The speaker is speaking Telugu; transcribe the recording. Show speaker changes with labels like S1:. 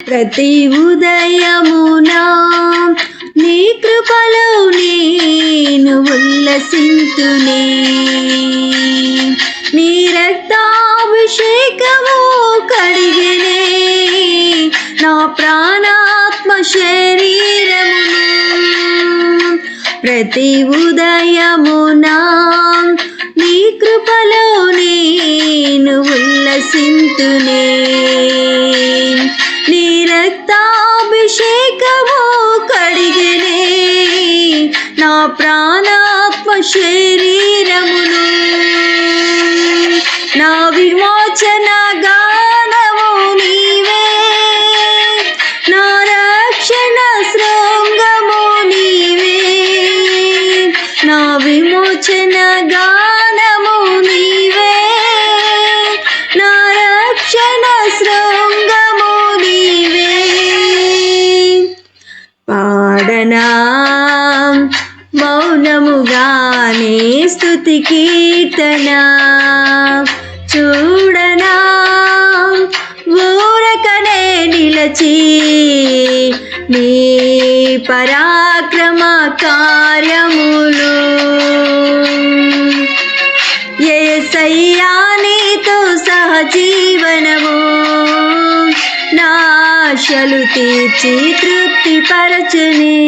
S1: ప్రతి ఉదయమునా నీ కృపలో నేను ఉల్లసింతునే. నీ రక్తాభిషేకము కడిగెనే నా ప్రాణాత్మ శరీరమును. ప్రతి ఉదయమునా నీ కృపలో నేను ఉల్లసింతునే. నీ రక్తాభిషేకము కడిగెనే నా ప్రాణాత్మ శరీరమును. నా విమోచన గానము నీవే, నా రక్షణ శృంగము నీవే. నా విమోచన గానము నీవే, నా రక్షణ శృంగము నీవే. పాడనా మౌనముగానే స్తుతి కీర్తన, చూడనా ఊరకనే నిలచి నీ పరాక్రమ కార్యములు. యేసయ్యా నీతో సహజీవనము నా ఆశలు తీర్చి తృప్తిపరచునే.